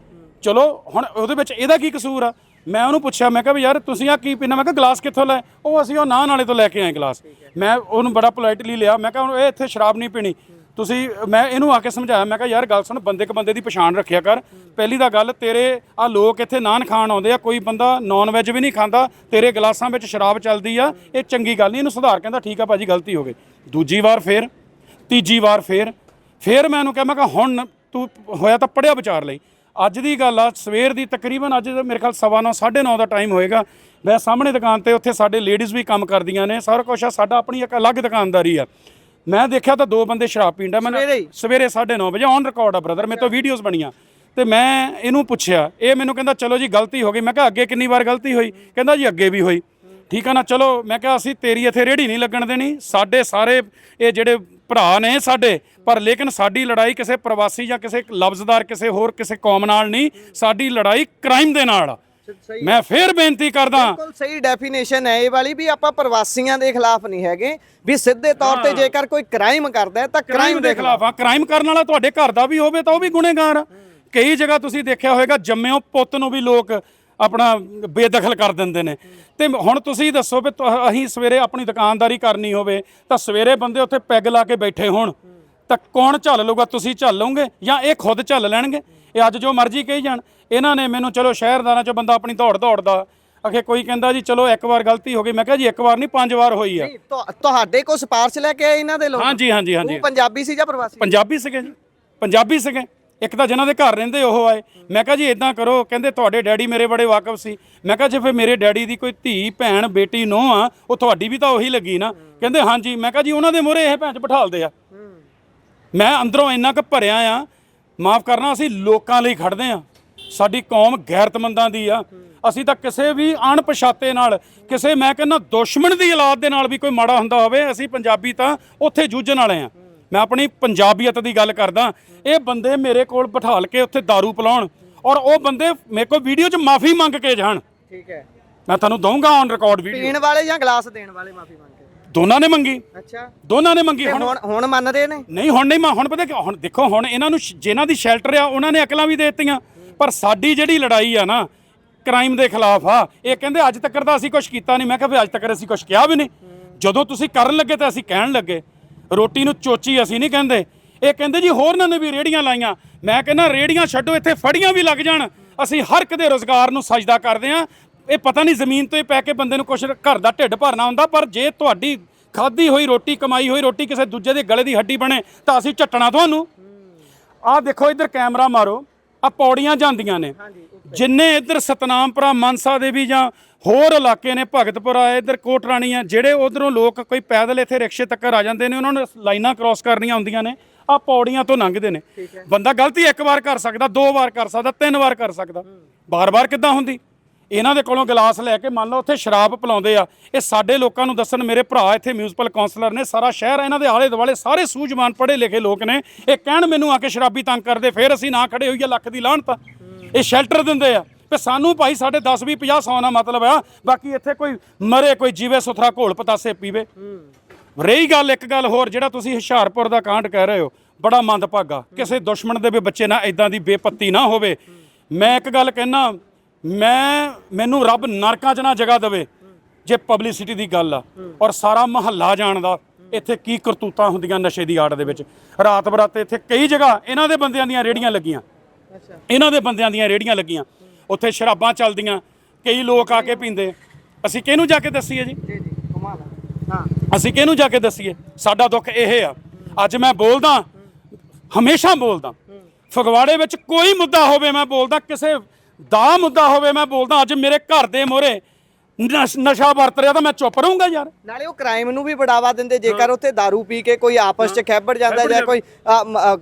ਚਲੋ ਹੁਣ ਉਹਦੇ ਵਿੱਚ ਇਹਦਾ ਕੀ ਕਸੂਰ ਆ? ਮੈਂ ਉਹਨੂੰ ਪੁੱਛਿਆ, ਮੈਂ ਕਿਹਾ ਵੀ ਯਾਰ ਤੁਸੀਂ ਆ ਕੀ ਪੀਣਾ? ਮੈਂ ਕਿਹਾ ਗਲਾਸ ਕਿੱਥੋਂ ਲੈ? ਉਹ ਅਸੀਂ ਉਹ ਨਾਨ ਵਾਲੇ ਤੋਂ ਲੈ ਕੇ ਆਏ ਗਲਾਸ। ਮੈਂ ਉਹਨੂੰ ਬੜਾ ਪੋਲਾਈਟਲੀ ਲਿਆ, ਮੈਂ ਕਿਹਾ ਇਹ ਇੱਥੇ ਸ਼ਰਾਬ ਨਹੀਂ ਪੀਣੀ ਤੁਸੀਂ। ਮੈਂ ਇਹਨੂੰ ਆ ਕੇ ਸਮਝਾਇਆ, ਮੈਂ ਕਿਹਾ ਯਾਰ ਗੱਲ ਸੁਣ, ਬੰਦੇ ਕ ਬੰਦੇ ਦੀ ਪਛਾਣ ਰੱਖਿਆ ਕਰ। ਪਹਿਲੀ ਤਾਂ ਗੱਲ, ਤੇਰੇ ਆ ਲੋਕ ਇੱਥੇ ਨਾਨ ਖਾਣ ਆਉਂਦੇ ਆ, ਕੋਈ ਬੰਦਾ ਨੌਨ ਵੈਜ ਵੀ ਨਹੀਂ ਖਾਂਦਾ, ਤੇਰੇ ਗਲਾਸਾਂ ਵਿੱਚ ਸ਼ਰਾਬ ਚੱਲਦੀ ਆ, ਇਹ ਚੰਗੀ ਗੱਲ ਨਹੀਂ, ਇਹਨੂੰ ਸੁਧਾਰ। ਕਹਿੰਦਾ ਠੀਕ ਆ ਭਾਜੀ ਗਲਤੀ ਹੋ ਗਈ। ਦੂਜੀ ਵਾਰ ਫੇਰ, ਤੀਜੀ ਵਾਰ ਫੇਰ ਮੈਂ ਉਹਨੂੰ ਕਿਹਾ, ਮੈਂ ਕਿਹਾ ਹੁਣ ਤੂੰ ਹੋਇਆ ਤਾਂ ਪੜ੍ਹਿਆ ਵਿਚਾਰ ਲਈ। ਅੱਜ ਦੀ ਗੱਲ ਆ, ਸਵੇਰ ਦੀ ਤਕਰੀਬਨ ਅੱਜ ਮੇਰੇ ਖਿਆਲ 9:15 9:30 ਦਾ ਟਾਈਮ ਹੋਏਗਾ। ਮੈਂ ਸਾਹਮਣੇ ਦੁਕਾਨ ਤੇ ਉੱਥੇ ਸਾਡੇ ਲੇਡੀਜ਼ ਵੀ ਕੰਮ ਕਰਦੀਆਂ ਨੇ, ਸਾਰਾ ਕੁਛ ਆ, ਸਾਡਾ ਆਪਣੀ ਇੱਕ ਅਲੱਗ ਦੁਕਾਨਦਾਰੀ ਆ। ਮੈਂ ਦੇਖਿਆ ਤਾਂ 2 ਬੰਦੇ ਸ਼ਰਾਬ ਪੀਂਦਾ। ਮੈਂ ਸਵੇਰੇ 9:30 ਵਜੇ ਔਨ ਰਿਕਾਰਡ ਆ ਬ੍ਰਦਰ, ਮੇਰੇ ਤੋਂ ਵੀਡੀਓਜ਼ ਬਣੀਆਂ। ਤੇ ਮੈਂ ਇਹਨੂੰ ਪੁੱਛਿਆ, ਇਹ ਮੈਨੂੰ ਕਹਿੰਦਾ ਚਲੋ ਜੀ ਗਲਤੀ ਹੋ ਗਈ। ਮੈਂ ਕਿਹਾ ਅੱਗੇ ਕਿੰਨੀ ਵਾਰ ਗਲਤੀ ਹੋਈ? ਕਹਿੰਦਾ ਜੀ ਅੱਗੇ ਵੀ ਹੋਈ। ਠੀਕ ਆ ਨਾ, ਚਲੋ ਮੈਂ ਕਿਹਾ ਅਸੀਂ ਤੇਰੀ ਇੱਥੇ ਰੇੜੀ ਨਹੀਂ ਲੱਗਣ ਦੇਣੀ। ਸਾਡੇ ਸਾਰੇ ਇਹ ਜਿਹੜੇ ਭਰਾ ਨੇ ਸਾਡੇ, ਪਰ ਲੇਕਿਨ ਸਾਡੀ ਲੜਾਈ ਕਿਸੇ ਪ੍ਰਵਾਸੀ ਜਾਂ ਕਿਸੇ ਲਫ਼ਜ਼ਦਾਰ ਕਿਸੇ ਹੋਰ ਕਿਸੇ ਕੌਮ ਨਾਲ ਨਹੀਂ, ਸਾਡੀ ਲੜਾਈ ਕ੍ਰਾਈਮ ਦੇ ਨਾਲ ਆ। ਮੈਂ ਫੇਰ ਬੇਨਤੀ ਕਰਦਾ, ਬਿਲਕੁਲ ਸਹੀ ਡੈਫੀਨੇਸ਼ਨ ਹੈ ਇਹ ਵਾਲੀ ਵੀ, ਆਪਾਂ ਪ੍ਰਵਾਸੀਆਂ ਦੇ ਖਿਲਾਫ ਨਹੀਂ ਹੈਗੇ, ਵੀ ਸਿੱਧੇ ਤੌਰ ਤੇ ਜੇਕਰ ਕੋਈ ਕ੍ਰਾਈਮ ਕਰਦਾ ਹੈ ਤਾਂ ਕ੍ਰਾਈਮ ਦੇ ਖਿਲਾਫ ਆ। ਕ੍ਰਾਈਮ ਕਰਨ ਵਾਲਾ ਤੁਹਾਡੇ ਘਰ ਦਾ ਵੀ ਹੋਵੇ ਤਾਂ ਉਹ ਵੀ ਗੁਨੇਗਾਰ ਆ। ਕਈ ਜਗ੍ਹਾ ਤੁਸੀਂ ਦੇਖਿਆ ਹੋਵੇਗਾ, ਜੰਮਿਓ ਪੁੱਤ ਨੂੰ ਵੀ ਲੋਕ ਆਪਣਾ ਬੇਦਖਲ ਕਰ ਦਿੰਦੇ ਨੇ। ਤੇ ਹੁਣ ਤੁਸੀਂ ਦੱਸੋ ਵੀ ਅਸੀਂ ਸਵੇਰੇ ਆਪਣੀ ਦੁਕਾਨਦਾਰੀ ਕਰਨੀ ਹੋਵੇ ਤਾਂ ਸਵੇਰੇ ਬੰਦੇ ਉੱਥੇ ਪੈਗ ਲਾ ਕੇ ਬੈਠੇ ਹੋਣ ਤਾਂ ਕੌਣ ਝੱਲ ਲਊਗਾ? ਤੁਸੀਂ ਝੱਲ ਲਓਗੇ ਜਾਂ ਇਹ ਖੁਦ ਝੱਲ ਲੈਣਗੇ? ਇਹ ਅੱਜ ਜੋ ਮਰਜ਼ੀ ਕਹੀ ਜਾਣ। ਇਹਨਾਂ ਨੇ ਮੈਨੂੰ, ਚਲੋ ਸ਼ਹਿਰਦਾਰਾਂ 'ਚੋਂ ਬੰਦਾ ਆਪਣੀ ਦੌੜਦਾ ਅਖੇ ਕੋਈ ਕਹਿੰਦਾ ਜੀ ਚਲੋ ਇੱਕ ਵਾਰ ਗਲਤੀ ਹੋ ਗਈ। ਮੈਂ ਕਿਹਾ ਜੀ ਇੱਕ ਵਾਰ ਨਹੀਂ 5 ਵਾਰ ਹੋਈ ਆ। ਤੁਹਾਡੇ ਕੋਲ ਸਿਫਾਰਿਸ਼ ਲੈ ਕੇ ਆਏ ਇਹਨਾਂ ਦੇ ਲੋਕ? ਹਾਂਜੀ। ਉਹ ਪੰਜਾਬੀ ਸੀ ਜਾਂ ਪ੍ਰਵਾਸੀ? ਪੰਜਾਬੀ ਸੀਗੇ ਜੀ, ਪੰਜਾਬੀ ਸੀਗੇ। ਇੱਕ ਤਾਂ ਜਿਨ੍ਹਾਂ ਦੇ ਘਰ ਰਹਿੰਦੇ ਉਹ ਆਏ। ਮੈਂ ਕਿਹਾ ਜੀ ਇਦਾਂ ਕਰੋ, ਕਹਿੰਦੇ ਤੁਹਾਡੇ ਡੈਡੀ ਮੇਰੇ ਬੜੇ ਵਾਕਫ ਸੀ। ਮੈਂ ਕਿਹਾ ਜੇ ਫਿਰ ਮੇਰੇ ਡੈਡੀ ਦੀ ਕੋਈ ਧੀ ਭੈਣ ਬੇਟੀ ਨੂੰਹ ਆ, ਉਹ ਤੁਹਾਡੀ ਵੀ ਤਾਂ ਉਹੀ ਲੱਗੀ ਨਾ? ਕਹਿੰਦੇ ਹਾਂਜੀ। ਮੈਂ ਕਿਹਾ ਜੀ ਉਹਨਾਂ ਦੇ ਮੂਹਰੇ ਇਹ ਭੈਣ 'ਚ ਬਿਠਾਲਦੇ ਆ। ਮੈਂ ਅੰਦਰੋਂ ਇੰਨਾ ਕੁ ਭਰਿਆ ਆ, ਮਾਫ ਕਰਨਾ, ਅਸੀਂ ਲੋਕਾਂ ਲਈ ਖੜਦੇ ਆ। ਸਾਡੀ ਕੌਮ ਗੈਰਤਮੰਦਾਂ ਦੀ ਆ। ਅਸੀਂ ਤਾਂ ਕਿਸੇ ਵੀ ਅਣਪਛਾਤੇ ਨਾਲ, ਕਿਸੇ ਮੈਂ ਕਹਿੰਦਾ ਦੁਸ਼ਮਣ ਦੀ ਔਲਾਦ ਦੇ ਨਾਲ ਵੀ ਕੋਈ ਮਾੜਾ ਹੁੰਦਾ ਹੋਵੇ, ਅਸੀਂ ਪੰਜਾਬੀ ਤਾਂ ਉੱਥੇ ਜੂਝਣ ਵਾਲੇ ਆ। ਮੈਂ ਆਪਣੀ ਪੰਜਾਬੀਅਤ ਦੀ ਗੱਲ ਕਰਦਾ। ਇਹ ਬੰਦੇ ਮੇਰੇ ਕੋਲ ਬਿਠਾਲ ਕੇ ਉੱਥੇ ਦਾਰੂ ਪਿਲਾਉਣ, ਔਰ ਉਹ ਬੰਦੇ ਮੇਰੇ ਕੋਲ ਵੀਡੀਓ 'ਚ ਮਾਫੀ ਮੰਗ ਕੇ ਜਾਣ। ਠੀਕ ਹੈ, ਮੈਂ ਤੁਹਾਨੂੰ ਦਊਂਗਾ ਔਨ ਰਿਕਾਰਡ ਵੀਡੀਓ। ਪੀਣ ਵਾਲੇ ਜਾਂ ਗਲਾਸ ਦੇਣ ਵਾਲੇ ਮਾਫੀ ਮੰਗ ਕੇ? ਦੋਨਾਂ ਨੇ ਮੰਗੀ। ਅੱਛਾ, ਦੋਨਾਂ ਨੇ ਮੰਗੀ। ਹੁਣ ਮੰਨ ਰਹੇ ਨੇ? ਨਹੀਂ, ਹੁਣ ਨਹੀਂ। ਹੁਣ ਪਤਾ ਕਿ ਹੁਣ ਦੇਖੋ, ਹੁਣ ਇਹਨਾਂ ਨੂੰ ਜਿਨ੍ਹਾਂ ਦੀ ਸ਼ੈਲਟਰ ਆ ਉਹਨਾਂ ਨੇ ਅਕਲਾਂ ਵੀ ਦੇ ਦਿੱਤੀਆਂ, ਪਰ ਸਾਡੀ ਜਿਹੜੀ ਲੜਾਈ ਆ ਨਾ ਕ੍ਰਾਈਮ ਦੇ ਖਿਲਾਫ ਆ। ਇਹ ਕਹਿੰਦੇ ਅੱਜ ਤੱਕ ਤਾਂ ਅਸੀਂ ਕੁਝ ਕੀਤਾ ਨਹੀਂ। ਮੈਂ ਕਿਹਾ ਵੀ ਅੱਜ ਤੱਕ ਅਸੀਂ ਕੁਝ ਕਿਹਾ ਵੀ ਨਹੀਂ। ਜਦੋਂ ਤੁਸੀਂ ਕਰਨ ਲੱਗੇ ਤਾਂ ਅਸੀਂ ਕਹਿਣ ਲੱਗੇ। ਰੋਟੀ ਨੂੰ ਚੋਚੀ ਅਸੀਂ ਨਹੀਂ ਕਹਿੰਦੇ। ਇਹ ਕਹਿੰਦੇ ਜੀ ਹੋਰਨਾਂ ਨੇ ਵੀ ਰੇੜੀਆਂ ਲਾਈਆਂ। ਮੈਂ ਕਹਿੰਦਾ ਰੇੜੀਆਂ ਛੱਡੋ, ਇੱਥੇ ਫੜੀਆਂ ਵੀ ਲੱਗ ਜਾਣ, ਅਸੀਂ ਹਰ ਇੱਕ ਦੇ ਰੁਜ਼ਗਾਰ ਨੂੰ ਸਜਦਾ ਕਰਦੇ ਹਾਂ। ਇਹ ਪਤਾ ਨਹੀਂ ਜ਼ਮੀਨ ਤੋਂ ਹੀ ਪੈ ਕੇ ਬੰਦੇ ਨੂੰ ਕੁਛ ਘਰ ਦਾ ਢਿੱਡ ਭਰਨਾ ਹੁੰਦਾ, ਪਰ ਜੇ ਤੁਹਾਡੀ ਖਾਧੀ ਹੋਈ ਰੋਟੀ, ਕਮਾਈ ਹੋਈ ਰੋਟੀ ਕਿਸੇ ਦੂਜੇ ਦੇ ਗਲੇ ਦੀ ਹੱਡੀ ਬਣੇ ਤਾਂ ਅਸੀਂ ਝੱਟਣਾ ਤੁਹਾਨੂੰ। ਆਹ ਦੇਖੋ ਇੱਧਰ ਕੈਮਰਾ ਮਾਰੋ, ਆ ਪੌੜੀਆਂ ਜਾਂਦੀਆਂ ਨੇ। ਜਿੰਨੇ ਇੱਧਰ ਸਤਨਾਮਪੁਰਾ, ਮਨਸਾ ਦੇਵੀ ਜਾਂ ਹੋਰ ਇਲਾਕੇ ਨੇ, ਭਗਤਪੁਰਾ, ਇੱਧਰ ਕੋਟ ਰਾਣੀ ਆ, ਜਿਹੜੇ ਉਧਰੋਂ ਲੋਕ ਕੋਈ ਪੈਦਲ ਇੱਥੇ ਰਿਕਸ਼ੇ ਤੱਕ ਆ ਜਾਂਦੇ ਨੇ, ਉਹਨਾਂ ਨੂੰ ਲਾਈਨਾਂ ਕ੍ਰਾਸ ਕਰਨੀਆਂ ਹੁੰਦੀਆਂ ਨੇ, ਆ ਪੌੜੀਆਂ ਤੋਂ ਲੰਘਦੇ ਨੇ। ਬੰਦਾ ਗਲਤੀ 1 ਵਾਰ ਕਰ ਸਕਦਾ, 2 ਵਾਰ ਕਰ ਸਕਦਾ, 3 ਵਾਰ ਕਰ ਸਕਦਾ, ਬਾਰ-ਬਾਰ ਕਿੱਦਾਂ ਹੁੰਦੀ? ਇਹਨਾਂ ਦੇ ਕੋਲੋਂ ਗਲਾਸ ਲੈ ਕੇ ਮੰਨ ਲਓ ਉੱਥੇ ਸ਼ਰਾਬ ਪਿਲਾਉਂਦੇ ਆ। ਇਹ ਸਾਡੇ ਲੋਕਾਂ ਨੂੰ ਦੱਸਣ, ਮੇਰੇ ਭਰਾ ਇੱਥੇ ਮਿਊਨਿਸਪਲ ਕਾਉਂਸਲਰ ਨੇ, ਸਾਰਾ ਸ਼ਹਿਰ ਇਹਨਾਂ ਦੇ ਆਲੇ ਦੁਆਲੇ ਸਾਰੇ ਸੂਝਵਾਨ ਪੜ੍ਹੇ ਲਿਖੇ ਲੋਕ ਨੇ। ਇਹ ਕਹਿਣ ਮੈਨੂੰ ਆ ਕੇ ਸ਼ਰਾਬੀ ਤੰਗ ਕਰਦੇ, ਫਿਰ ਅਸੀਂ ਨਾ ਖੜੇ ਹੋਈਏ, ਲੱਖ ਦੀ ਲਾਹਨਤ ਆ। ਇਹ ਸ਼ੈਲਟਰ ਦਿੰਦੇ ਆ ਤੇ ਸਾਨੂੰ ਭਾਈ ਸਾਡੇ 10 20 50 100 ਨਾਲ ਮਤਲਬ ਆ, ਬਾਕੀ ਇੱਥੇ ਕੋਈ ਮਰੇ, ਕੋਈ ਜੀਵੇ ਸੁਥਰਾ ਘੋਲ ਪਤਾਸੇ ਪੀਵੇ। ਰਹੀ ਗੱਲ, ਇੱਕ ਗੱਲ ਹੋਰ, ਜਿਹੜਾ ਤੁਸੀਂ ਹੁਸ਼ਿਆਰਪੁਰ ਦਾ ਕਾਂਡ ਕਹਿ ਰਹੇ ਹੋ, ਬੜਾ ਮੰਦਭਾਗਾ। ਕਿਸੇ ਦੁਸ਼ਮਣ ਦੇ ਵੀ ਬੱਚੇ ਨਾਲ ਇਦਾਂ ਦੀ ਬੇਪੱਤੀ ਨਾ ਹੋਵੇ। ਮੈਂ ਇੱਕ ਗੱਲ ਕਹਿਣਾ, ਮੈਨੂੰ ਰੱਬ ਨਰਕਾਂ 'ਚ ਨਾ ਜਗ੍ਹਾ ਦੇਵੇ ਜੇ ਪਬਲਿਸਿਟੀ ਦੀ ਗੱਲ ਆ, ਔਰ ਸਾਰਾ ਮਹੱਲਾ ਜਾਣਦਾ ਇੱਥੇ ਕੀ ਕਰਤੂਤਾਂ ਹੁੰਦੀਆਂ ਨਸ਼ੇ ਦੀ ਆੜ ਦੇ ਵਿੱਚ। ਰਾਤ ਬਰਾਤੇ ਇੱਥੇ ਕਈ ਜਗ੍ਹਾ ਇਹਨਾਂ ਦੇ ਬੰਦਿਆਂ ਦੀਆਂ ਰੇੜੀਆਂ ਲੱਗੀਆਂ, ਇਹਨਾਂ ਦੇ ਬੰਦਿਆਂ ਦੀਆਂ ਰੇੜੀਆਂ ਲੱਗੀਆਂ, ਉੱਥੇ ਸ਼ਰਾਬਾਂ ਚੱਲਦੀਆਂ, ਕਈ ਲੋਕ ਆ ਕੇ ਪੀਂਦੇ। ਅਸੀਂ ਕਿਹਨੂੰ ਜਾ ਕੇ ਦੱਸੀਏ ਜੀ? ਅਸੀਂ ਕਿਹਨੂੰ ਜਾ ਕੇ ਦੱਸੀਏ? ਸਾਡਾ ਦੁੱਖ ਇਹ ਆ। ਅੱਜ ਮੈਂ ਬੋਲਦਾ, ਹਮੇਸ਼ਾ ਬੋਲਦਾ, ਫਗਵਾੜੇ ਵਿੱਚ ਕੋਈ ਮੁੱਦਾ ਹੋਵੇ ਮੈਂ ਬੋਲਦਾ, ਕਿਸੇ ਦਾ ਮੁੱਦਾ ਹੋਵੇ ਮੈਂ ਬੋਲਦਾ। ਅੱਜ ਮੇਰੇ ਘਰ ਦੇ ਮੋਹਰੇ ਨਸ਼ਾ ਵਰਤ ਰਿਹਾ ਤਾਂ ਮੈਂ ਚੁੱਪ ਰਹੂੰਗਾ ਯਾਰ? ਨਾਲੇ ਉਹ ਕ੍ਰਾਈਮ ਨੂੰ ਵੀ ਬੜਾਵਾ ਦਿੰਦੇ। ਜੇਕਰ ਉੱਥੇ ਦਾਰੂ ਪੀ ਕੇ ਕੋਈ ਆਪਸ 'ਚ ਖੈਬੜ ਜਾਂਦਾ ਜਾਂ ਕੋਈ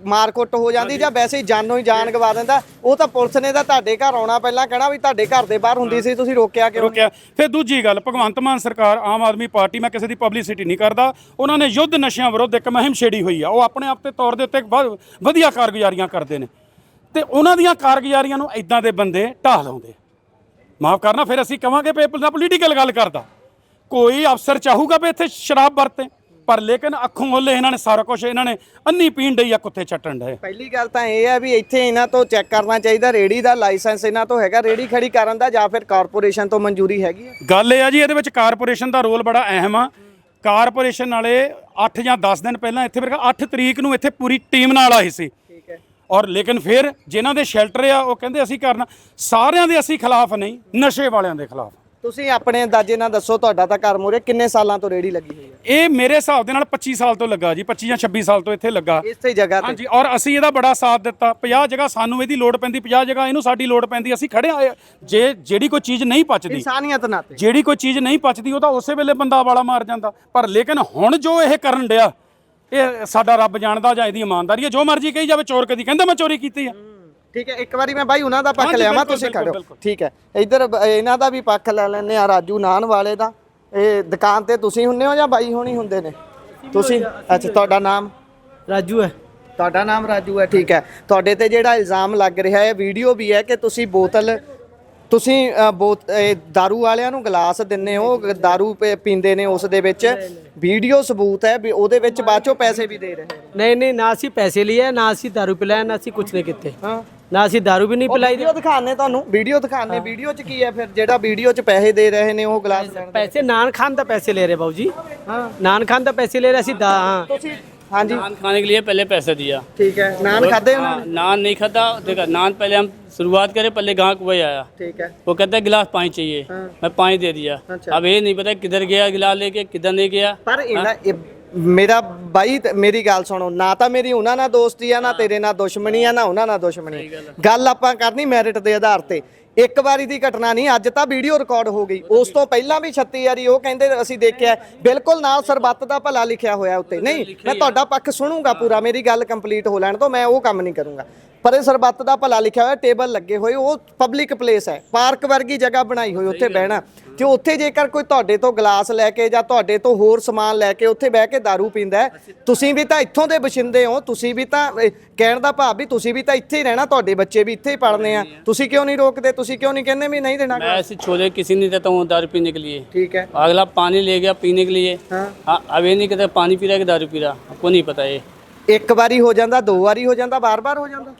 ਮਾਰਕੁੱਟ ਹੋ ਜਾਂਦੀ ਜਾਂ ਵੈਸੇ ਹੀ ਜਾਨੋਂ ਹੀ ਜਾਨ ਗਵਾ ਦਿੰਦਾ, ਉਹ ਤਾਂ ਪੁਲਿਸ ਨੇ ਤਾਂ ਤੁਹਾਡੇ ਘਰ ਆਉਣਾ, ਪਹਿਲਾਂ ਕਹਿਣਾ ਵੀ ਤੁਹਾਡੇ ਘਰ ਦੇ ਬਾਹਰ ਹੁੰਦੀ ਸੀ, ਤੁਸੀਂ ਰੋਕਿਆ ਕਿਉਂ? ਰੋਕਿਆ। ਫਿਰ ਦੂਜੀ ਗੱਲ, ਭਗਵੰਤ ਮਾਨ ਸਰਕਾਰ, ਆਮ ਆਦਮੀ ਪਾਰਟੀ, ਮੈਂ ਕਿਸੇ ਦੀ ਪਬਲਿਸਿਟੀ ਨਹੀਂ ਕਰਦਾ, ਉਹਨਾਂ ਨੇ ਯੁੱਧ ਨਸ਼ਿਆਂ ਵਿਰੁੱਧ ਇੱਕ ਮੁਹਿੰਮ ਛੇੜੀ ਹੋਈ ਆ। ਉਹ ਆਪਣੇ ਆਪ ਤੇ ਤੌਰ ਦੇ ਉੱਤੇ ਵਧੀਆ ਕਾਰਗੁਜ਼ਾਰੀਆਂ ਕਰਦੇ ਨੇ, ਤੇ ਉਹਨਾਂ ਦੀਆਂ ਕਾਰਗੁਜ਼ਾਰੀਆਂ ਨੂੰ ਇਦਾਂ ਦੇ ਬੰਦੇ ਢਾਹ ਲਾਉਂਦੇ। ਮਾਫ ਕਰਨਾ, ਫਿਰ ਅਸੀਂ ਕਵਾਂਗੇ ਵੀ ਇਹ ਬੰਦਾ ਪੋਲੀਟੀਕਲ ਗੱਲ ਕਰਦਾ। ਕੋਈ ਅਫਸਰ ਚਾਹੂਗਾ ਵੀ ਇੱਥੇ ਸ਼ਰਾਬ ਵਰਤੇ, ਪਰ ਲੇਕਿਨ ਅੱਖੋਂ ਓਲੇ ਇਹਨਾਂ ਨੇ ਸਾਰਾ ਕੁਝ ਇਹਨਾਂ ਨੇ ਅੰਨੀ ਪੀਣ ਡਈ ਆ, ਕੁੱਤੇ ਛੱਟਣ ਡਏ। ਪਹਿਲੀ ਗੱਲ ਤਾਂ ਇਹ ਹੈ ਵੀ ਇੱਥੇ ਇਹਨਾਂ ਤੋਂ ਚੈੱਕ ਕਰਨਾ ਚਾਹੀਦਾ, ਰੇੜੀ ਦਾ ਲਾਇਸੈਂਸ ਇਹਨਾਂ ਤੋਂ ਹੈਗਾ ਰੇੜੀ ਖੜੀ ਕਰਨ ਦਾ, ਜਾਂ ਫਿਰ ਕਾਰਪੋਰੇਸ਼ਨ ਤੋਂ ਮਨਜ਼ੂਰੀ ਹੈਗੀ ਹੈ? ਗੱਲ ਇਹ ਆ ਜੀ, ਇਹਦੇ ਵਿੱਚ ਕਾਰਪੋਰੇਸ਼ਨ ਦਾ ਰੋਲ ਬੜਾ ਅਹਿਮ ਆ। ਕਾਰਪੋਰੇਸ਼ਨ ਵਾਲੇ 8 ਜਾਂ 10 ਦਿਨ ਪਹਿਲਾਂ ਇੱਥੇ ਮੇਰੇ 8 ਤਰੀਕ ਨੂੰ ਇੱਥੇ ਪੂਰੀ ਟੀਮ ਨਾਲ ਆਏ ਸੀ। ਠੀਕ ਹੈ। ਔਰ ਲੇਕਿਨ ਫਿਰ ਜਿਨ੍ਹਾਂ ਦੇ ਸ਼ੈਲਟਰ ਆ ਉਹ ਕਹਿੰਦੇ ਅਸੀਂ ਕਰਨਾ, ਸਾਰਿਆਂ ਦੇ ਅਸੀਂ ਖਿਲਾਫ ਨਹੀਂ, ਨਸ਼ੇ ਵਾਲਿਆਂ ਦੇ ਖਿਲਾਫ। ਤੁਸੀਂ ਆਪਣੇ ਅੰਦਾਜ਼ੇ ਨਾਲ ਦੱਸੋ, ਤੁਹਾਡਾ ਤਾਂ ਘਰ ਮੂਹਰੇ ਕਿੰਨੇ ਸਾਲਾਂ ਤੋਂ ਰੇੜੀ ਲੱਗੀ ਹੋਈ ਹੈ? ਇਹ ਮੇਰੇ ਹਿਸਾਬ ਦੇ ਨਾਲ 25 ਸਾਲ ਤੋਂ ਲੱਗਾ ਜੀ, 25 ਜਾਂ 26 ਸਾਲ ਤੋਂ ਇੱਥੇ ਲੱਗਾ। ਇਸੇ ਜਗ੍ਹਾ ਤੇ? ਹਾਂਜੀ, ਔਰ ਅਸੀਂ ਇਹਦਾ ਬੜਾ ਸਾਥ ਦਿੱਤਾ। 50 ਜਗ੍ਹਾ ਸਾਨੂੰ ਇਹਦੀ ਲੋੜ ਪੈਂਦੀ, 50 ਜਗ੍ਹਾ ਇਹਨੂੰ ਸਾਡੀ ਲੋੜ ਪੈਂਦੀ। ਅਸੀਂ ਖੜੇ ਆ, ਜੇ ਜਿਹੜੀ ਕੋਈ ਚੀਜ਼ ਨਹੀਂ ਪਚਦੀ, ਇਨਸਾਨੀਅਤ ਨਾਤੇ ਜਿਹੜੀ ਕੋਈ ਚੀਜ਼ ਨਹੀਂ ਪਚਦੀ ਉਹ ਤਾਂ ਉਸੇ ਵੇਲੇ ਬੰਦਾ ਵਾਲਾ ਮਾਰ ਜਾਂਦਾ। ਪਰ ਲੇਕਿਨ ਹੁਣ ਜੋ ਇਹ ਕਰਨ ਡਿਆ, ਇਹ ਸਾਡਾ ਰੱਬ ਜਾਣਦਾ ਜਾਂ ਇਹਦੀ ਇਮਾਨਦਾਰੀ ਹੈ। ਜੋ ਮਰਜ਼ੀ ਕਹੀ ਜਾਵੇ, ਚੋਰ ਕਦੀ ਕਹਿੰਦਾ ਮੈਂ ਚੋਰੀ ਕੀਤੀ ਆ। ਠੀਕ ਹੈ, ਇੱਕ ਵਾਰੀ ਮੈਂ ਬਾਈ ਉਹਨਾਂ ਦਾ ਪੱਖ ਹਾਂਜੀ, ਲਿਆਵਾਂ, ਬਿਲਕੁਲ, ਤੁਸੀਂ ਖੜੋ। ਬਿਲਕੁਲ। ਠੀਕ ਹੈ, ਇੱਧਰ ਇਹਨਾਂ ਦਾ ਵੀ ਪੱਖ ਲੈ ਲੈਂਦੇ ਆ, ਰਾਜੂ ਨਾਨ ਵਾਲੇ ਦਾ। ਇਹ ਦੁਕਾਨ ਤੇ ਤੁਸੀਂ ਹੁੰਨੇ ਹੋ ਜਾਂ ਬਾਈ ਹੋਣੀ ਹੁੰਦੇ ਨੇ? ਤੁਸੀਂ? ਅੱਛਾ, ਤੁਹਾਡਾ ਨਾਮ? ਰਾਜੂ ਹੈ। ਤੁਹਾਡਾ ਨਾਮ ਰਾਜੂ ਹੈ, ਠੀਕ ਹੈ। ਤੁਹਾਡੇ ਤੇ ਜਿਹੜਾ ਇਲਜ਼ਾਮ ਲੱਗ ਰਿਹਾ ਹੈ, ਵੀਡੀਓ ਵੀ ਹੈ ਕਿ ਤੁਸੀਂ ਦਾਰੂ ਵਾਲਿਆਂ ਨੂੰ ਗਲਾਸ ਦਿੰਨੇ ਹੋ, ਦਾਰੂ ਪੀਂਦੇ ਨੇ, ਉਸ ਦੇ ਵਿੱਚ ਵੀਡੀਓ ਸਬੂਤ ਹੈ ਵੀ ਉਹਦੇ ਵਿੱਚ ਬਾਅਦ ਚੋਂ ਪੈਸੇ ਵੀ ਦੇ ਰਹੇ ਨੇ। ਨਹੀਂ ਨਹੀਂ, ਨਾ ਅਸੀਂ ਪੈਸੇ लिए, ਨਾ ਅਸੀਂ दारू पिलाया, ना ਅਸੀਂ ਕੁਝ ਨਹੀਂ ਕੀਤੇ। ਹਾਂ, ਨਾ ਅਸੀਂ दारू ਵੀ ਨਹੀਂ ਪਿਲਾਈ। ਵੀਡੀਓ ਦਿਖਾਣੇ ਤੁਹਾਨੂੰ, ਵੀਡੀਓ ਦਿਖਾਣੇ। ਵੀਡੀਓ 'ਚ ਕੀ ਹੈ ਫਿਰ? ਜਿਹੜਾ ਵੀਡੀਓ 'ਚ ਪੈਸੇ ਦੇ ਰਹੇ ਨੇ ਉਹ ਗਲਾਸ ਲੈਣ ਦੇ? ਪੈਸੇ ਨਾਨ ਖਾਨ ਦਾ ਪੈਸੇ ले रहे बाबू जी। ਹਾਂ, नान खान ਦਾ ਪੈਸੇ ले रहे ਅਸੀਂ हाँ। ਤੁਸੀਂ? ਹਾਂਜੀ, नान खाने के लिए पहले पैसा दिया। ਠੀਕ ਹੈ। ਨਾਨ ਖਾਦੇ ਉਹਨਾਂ हाँ, ਨੇ? नान नहीं खाता। देखा, नान पहले हम शुरुआत करें, पहले ग्राहक वही आया, ਠੀਕ ਹੈ। वो कहता है गिलास पानी चाहिए। हाँ। मैं पानी दे दिया। अच्छा। अब ये नहीं पता किधर गया गिलास लेके, किधर नहीं गया। ਪਰ ਮੇਰਾ ਬਾਈ ਮੇਰੀ ਗੱਲ ਸੁਣੋ, ਨਾ ਤਾਂ ਮੇਰੀ ਉਹਨਾਂ ਨਾਲ ਦੋਸਤੀ ਆ, ਨਾ ਤੇਰੇ ਨਾਲ ਦੁਸ਼ਮਣੀ ਆ, ਨਾ ਉਹਨਾਂ ਨਾਲ ਦੁਸ਼ਮਣੀ। ਗੱਲ ਆਪਾਂ ਕਰਨੀ ਮੈਰਿਟ ਦੇ ਆਧਾਰ ਤੇ। ਇੱਕ ਵਾਰੀ ਦੀ ਘਟਨਾ ਨਹੀਂ, ਅੱਜ ਤਾਂ ਵੀਡੀਓ ਰਿਕਾਰਡ ਹੋ ਗਈ। ਉਸ ਤੋਂ ਪਹਿਲਾਂ ਵੀ 36 ਵਾਰੀ ਉਹ ਕਹਿੰਦੇ ਅਸੀਂ ਦੇਖਿਆ, ਬਿਲਕੁਲ ਨਾਲ ਸਰਬੱਤ ਦਾ ਭਲਾ ਲਿਖਿਆ ਹੋਇਆ ਉੱਤੇ। ਨਹੀਂ, ਮੈਂ ਤੁਹਾਡਾ ਪੱਖ ਸੁਣੂਗਾ ਪੂਰਾ, ਮੇਰੀ ਗੱਲ ਕੰਪਲੀਟ ਹੋ ਲੈਣ ਤੋਂ, ਮੈਂ ਉਹ ਕੰਮ ਨਹੀਂ ਕਰੂੰਗਾ। ਪਰ ਇਹ ਸਰਬੱਤ ਦਾ ਭਲਾ ਲਿਖਿਆ ਹੋਇਆ, ਟੇਬਲ ਲੱਗੇ ਹੋਏ, ਉਹ ਪਬਲਿਕ ਪਲੇਸ ਹੈ, ਪਾਰਕ ਵਰਗੀ ਜਗ੍ਹਾ ਬਣਾਈ ਹੋਈ, ਉੱਥੇ ਬਹਿਣਾ। ਤੇ ਉੱਥੇ ਜੇਕਰ ਕੋਈ ਤੁਹਾਡੇ ਤੋਂ ਗਲਾਸ ਲੈ ਕੇ ਜਾਂ ਤੁਹਾਡੇ ਤੋਂ ਹੋਰ ਸਮਾਨ ਲੈ ਕੇ ਉੱਥੇ ਬਹਿ ਕੇ ਦਾਰੂ ਪੀਂਦਾ, ਤੁਸੀਂ ਵੀ ਤਾਂ ਇੱਥੋਂ ਦੇ ਵਸਿੰਦੇ ਹੋ, ਤੁਸੀਂ ਵੀ ਤਾਂ ਕਹਿਣ ਦਾ ਭਾਵ ਵੀ ਤੁਸੀਂ ਵੀ ਤਾਂ ਇੱਥੇ ਹੀ ਰਹਿਣਾ, ਤੁਹਾਡੇ ਬੱਚੇ ਵੀ ਇੱਥੇ ਹੀ ਪੜ੍ਹਨੇ ਆ। ਤੁਸੀਂ ਕਿਉਂ ਨਹੀਂ ਰੋਕਦੇ? ਤੁਸੀਂ ਕਿਉਂ नहीं कहने में नहीं देना? मैं ऐसे छोले किसी नहीं देता हूँ दारू पीने के लिए। ठीक है। अगला पानी ले गया पीने के लिए। हाँ। अब ये नहीं कहता पानी पी रहा है कि दारू पी रहा, आपको नहीं पता। ये एक बारी हो जाता, दो बारी हो जाता, बार बार हो जाता?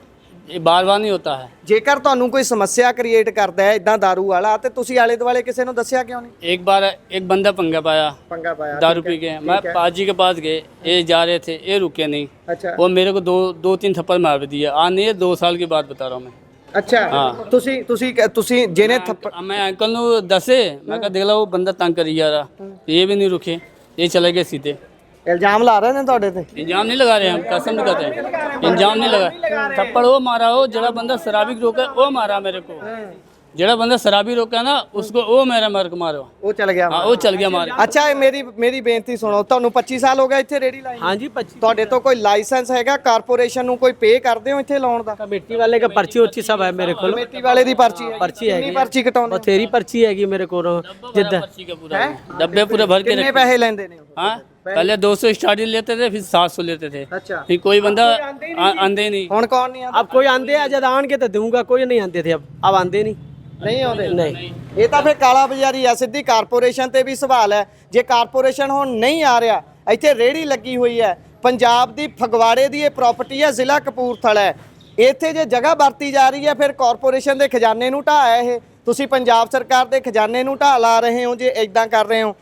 ये बार बार नहीं होता है। ਜੇਕਰ ਤੁਹਾਨੂੰ ਕੋਈ ਸਮੱਸਿਆ ਕ੍ਰੀਏਟ ਕਰਦਾ ਹੈ ਇਦਾਂ दारू ਵਾਲਾ, ਤੇ ਤੁਸੀਂ ਆਲੇ ਦੁਆਲੇ ਕਿਸੇ ਨੂੰ ਦੱਸਿਆ ਕਿਉਂ ਨਹੀਂ? एक बार एक बंदा पंगा पाया, ਪੰਗਾ ਪਾਇਆ दारू पी के। मैं पाजी के पास गए, ये जा रहे थे, ये रुके नहीं। अच्छा। वो मेरे को दो तीन थप्पड़ मार दिया। नहीं है, 2 साल की बात बता रहा हूँ मैं। ਅੱਛਾ, ਤੁਸੀਂ ਜਿਹਨੇ ਥੱਪੜ मैं अंकल नु दसे, मैं कहा देख लो वो बंदा तंग करी जा रहा, ये भी नहीं रुके, ये चले गए सीधे। ਇਲਜ਼ਾਮ ਲਾ ਰਹੇ ਨੇ ਤੁਹਾਡੇ ਤੇ? इंजाम नहीं लगा रहे हम, कसम नहीं कहते हैं, इंजाम नहीं लगा। थप्पड़ वो मारा हो, जरा बंदा शराबी रोका वो मारा मेरे को। जरा बंदा शराबी रोका ना उसको, वो मेरा मार को मारो। ਉਹ ਚਲ ਗਿਆ। हाँ, वो चल गया मारे। ਅੱਛਾ, ਇਹ ਮੇਰੀ ਬੇਨਤੀ ਸੁਣੋ, ਤੁਹਾਨੂੰ 25 ਸਾਲ ਹੋ ਗਏ ਇੱਥੇ ਰੇੜੀ ਲਾਈ? हाँ जी 25। ਤੁਹਾਡੇ ਤੋਂ ਕੋਈ ਲਾਇਸੈਂਸ ਹੈਗਾ? ਕਾਰਪੋਰੇਸ਼ਨ ਨੂੰ ਕੋਈ ਪੇ ਕਰਦੇ ਹੋ ਇੱਥੇ ਲਾਉਣ ਦਾ? कमेटी वाले का पर्ची उर्ची सब है मेरे को। ਕਮੇਟੀ ਵਾਲੇ ਦੀ ਪਰਚੀ ਹੈ? पर्ची ਕਿੰਨੀ है, ਪਰਚੀ ਕਟਾਉਂਦੇ? बथेरी पर्ची हैगी मेरे को जिद्दां। पर्ची का पूरा डब्बे पूरे भर के ਕਿੰਨੇ रखे। ਪੈਸੇ ਲੈਂਦੇ ਨੇ ਉਹ? हाँ, पहले 200 स्टार्टिंग लेते थे, फिर 700 लेते थे। अच्छा। फिर कोई बंदा आंदे नहीं। ਹੁਣ ਕੌਣ ਨਹੀਂ ਆਉਂਦਾ? अब कोई आंदे आ जब आन के तो दूंगा, कोई नहीं आते थे, अब आंदे नहीं। ਨਹੀਂ ਆਉਂਦੇ? नहीं ਇਹ ਤਾਂ ਫਿਰ ਕਾਲਾ ਬਾਜ਼ਾਰੀ ਆ। ਸਿੱਧੀ ਕਾਰਪੋਰੇਸ਼ਨ ਤੇ ਵੀ ਸਵਾਲ ਹੈ। ਜੇ ਕਾਰਪੋਰੇਸ਼ਨ ਹੁਣ ਨਹੀਂ ਆ ਰਿਹਾ, ਇੱਥੇ ਰੇੜੀ ਲੱਗੀ ਹੋਈ ਹੈ, ਪੰਜਾਬ ਦੀ ਫਗਵਾੜੇ ਦੀ ਇਹ ਪ੍ਰਾਪਰਟੀ ਹੈ, ਜ਼ਿਲ੍ਹਾ ਕਪੂਰਥਲਾ ਹੈ, ਇੱਥੇ ਜੇ ਜਗ੍ਹਾ ਵਰਤੀ ਜਾ ਰਹੀ ਹੈ, ਫਿਰ ਕਾਰਪੋਰੇਸ਼ਨ ਦੇ ਖਜ਼ਾਨੇ ਨੂੰ ਢਾਹ ਹੈ ਇਹ। ਤੁਸੀਂ ਪੰਜਾਬ ਸਰਕਾਰ ਦੇ ਖਜ਼ਾਨੇ ਨੂੰ ਢਾਹ ਲਾ ਰਹੇ ਹੋ ਜੇ ਇਦਾਂ ਕਰ ਰਹੇ ਹੋ।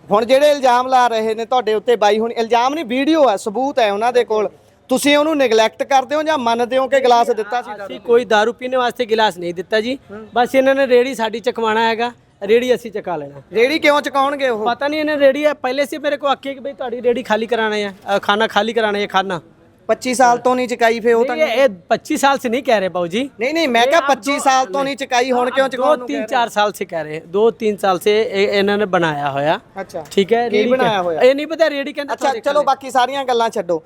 ਹੁਣ ਜਿਹੜੇ ਇਲਜ਼ਾਮ ਲਾ ਰਹੇ ਨੇ ਤੁਹਾਡੇ ਉੱਤੇ ਬਾਈ, ਹੁਣ ਇਲਜ਼ਾਮ ਨਹੀਂ, ਵੀਡੀਓ ਹੈ, ਸਬੂਤ ਹੈ ਉਹਨਾਂ ਦੇ ਕੋਲ, ਤੁਸੀਂ ਉਹਨੂੰ ਨੈਗਲੈਕਟ ਕਰਦੇ ਹੋ ਜਾਂ ਮੰਨਦੇ ਹੋ ਕਿ ਗਲਾਸ ਦਿੱਤਾ ਸੀ? ਅਸੀਂ ਕੋਈ दारू पीने वास्ते गिलास नहीं ਦਿੱਤਾ ਜੀ, ਬਸ ਇਹਨਾਂ ਨੇ ਰੇੜੀ ਸਾਡੀ ਚਕਵਾਣਾ ਹੈਗਾ, ਰੇੜੀ ਅਸੀਂ ਚਕਾ ਲੈਣਾ। ਰੇੜੀ ਕਿਉਂ ਚਕਾਉਣਗੇ ਉਹ? ਪਤਾ ਨਹੀਂ ਇਹਨੇ ਰੇੜੀ ਪਹਿਲੇ से मेरे को आके कि भाई ਤੁਹਾਡੀ ਰੇੜੀ ਖਾਲੀ ਕਰਾਣਾ ਹੈ, ਖਾਣਾ ਖਾਲੀ ਕਰਾਣਾ ਹੈ ਖਾਣਾ। 25 ਸਾਲ ਤੋਂ ਨਹੀਂ ਚਕਾਈ ਫੇ ਉਹ ਤਾਂ? ਇਹ 25 साल से नहीं कह रहे बाबू जी। नहीं मैं क्या 25 साल तो नहीं चकाई, ਹੁਣ ਕਿਉਂ ਚਕਾਉਣ ਨੂੰ? 2-3-4 साल से कह रहे हैं, 2-3 साल से ਇਹਨਾਂ ਨੇ ਬਣਾਇਆ ਹੋਇਆ। ਅੱਛਾ, ਠੀਕ ਹੈ, ਕੀ ਬਣਾਇਆ ਹੋਇਆ? ਇਹ ਨਹੀਂ ਪਤਾ ਰੇੜੀ ਕਹਿੰਦੇ। ਅੱਛਾ ਚਲੋ ਬਾਕੀ ਸਾਰੀਆਂ ਗੱਲਾਂ ਛੱਡੋ।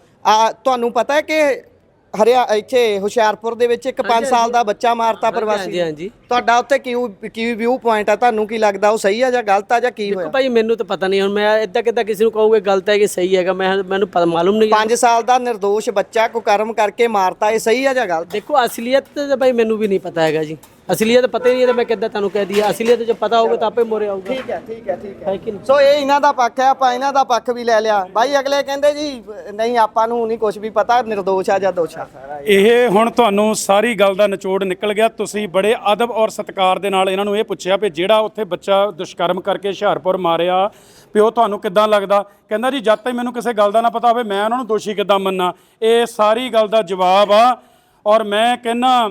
ਤੁਹਾਨੂੰ ਪਤਾ ਹੈ ਕਿ ਇੱਥੇ ਹੁਸ਼ਿਆਰਪੁਰ ਦੇ ਵਿੱਚ ਇੱਕ 5 ਸਾਲ ਦਾ ਬੱਚਾ ਮਾਰਤਾ ਪ੍ਰਵਾਸੀ? ਹਾਂਜੀ। ਤੁਹਾਡਾ ਉੱਥੇ ਕੀ ਵਿਊ ਪੁਆਇੰਟ ਹੈ? ਤੁਹਾਨੂੰ ਕੀ ਲੱਗਦਾ ਉਹ ਸਹੀ ਆ ਜਾਂ ਗਲਤ ਆ ਜਾਂ ਕੀ ਹੋਇਆ? ਭਾਈ ਮੈਨੂੰ ਤਾਂ ਪਤਾ ਨਹੀਂ, ਹੁਣ ਮੈਂ ਇੱਦਾਂ ਕਿੱਦਾਂ ਕਿਸੇ ਨੂੰ ਕਹੂੰਗਾ ਗਲਤ ਹੈ ਕਿ ਸਹੀ ਹੈਗਾ, ਮੈਨੂੰ ਮਾਲੂਮ ਨਹੀਂ। 5 ਸਾਲ ਦਾ ਨਿਰਦੋਸ਼ ਬੱਚਾ ਕੁਕਰਮ ਕਰਕੇ ਮਾਰਤਾ, ਇਹ ਸਹੀ ਆ ਜਾਂ ਗਲਤ? ਦੇਖੋ ਅਸਲੀਅਤ ਤਾਂ ਭਾਈ ਮੈਨੂੰ ਵੀ ਨਹੀਂ ਪਤਾ ਹੈਗਾ ਜੀ, ਅਸਲੀਅਤ ਪਤਾ ਹੀ ਨਹੀਂ ਹੈ ਤਾਂ ਮੈਂ ਕਿੱਦਾਂ ਤੁਹਾਨੂੰ ਕਹਿ ਦਈਏ। ਅਸਲੀਅਤ ਜੇ ਪਤਾ ਹੋਊਗਾ ਤਾਂ ਆਪੇ ਮੋਰੇ ਆਊਗਾ। ਠੀਕ ਹੈ ਠੀਕ ਹੈ ਠੀਕ ਹੈ ਕਿ ਨਹੀਂ? ਸੋ ਇਹ ਇਹਨਾਂ ਦਾ ਪੱਖ ਹੈ, ਆਪਾਂ ਇਹਨਾਂ ਦਾ ਪੱਖ ਵੀ ਲੈ ਲਿਆ। ਬਾਈ ਅਗਲੇ ਕਹਿੰਦੇ ਜੀ ਨਹੀਂ ਆਪਾਂ ਨੂੰ ਨਹੀਂ ਕੁਝ ਵੀ ਪਤਾ, ਨਿਰਦੋਸ਼ ਆ ਜਾਂ ਦੋਸ਼ਾ। ਇਹ ਹੁਣ ਤੁਹਾਨੂੰ ਸਾਰੀ ਗੱਲ ਦਾ ਨਿਚੋੜ ਨਿਕਲ ਗਿਆ। ਤੁਸੀਂ ਬੜੇ ਅਦਬ ਔਰ ਸਤਿਕਾਰ ਦੇ ਨਾਲ ਇਹਨਾਂ ਨੂੰ ਇਹ ਪੁੱਛਿਆ ਵੀ ਜਿਹੜਾ ਉੱਥੇ ਬੱਚਾ ਦੁਸ਼ਕਰਮ ਕਰਕੇ ਹੁਸ਼ਿਆਰਪੁਰ ਮਾਰਿਆ ਪਿਓ ਤੁਹਾਨੂੰ ਕਿੱਦਾਂ ਲੱਗਦਾ? ਕਹਿੰਦਾ ਜੀ ਜਦ ਤੱਕ ਮੈਨੂੰ ਕਿਸੇ ਗੱਲ ਦਾ ਨਾ ਪਤਾ ਹੋਵੇ ਮੈਂ ਉਹਨਾਂ ਨੂੰ ਦੋਸ਼ੀ ਕਿੱਦਾਂ ਮੰਨਾਂ। ਇਹ ਸਾਰੀ ਗੱਲ ਦਾ ਜਵਾਬ ਆ। ਔਰ ਮੈਂ ਕਹਿੰਦਾ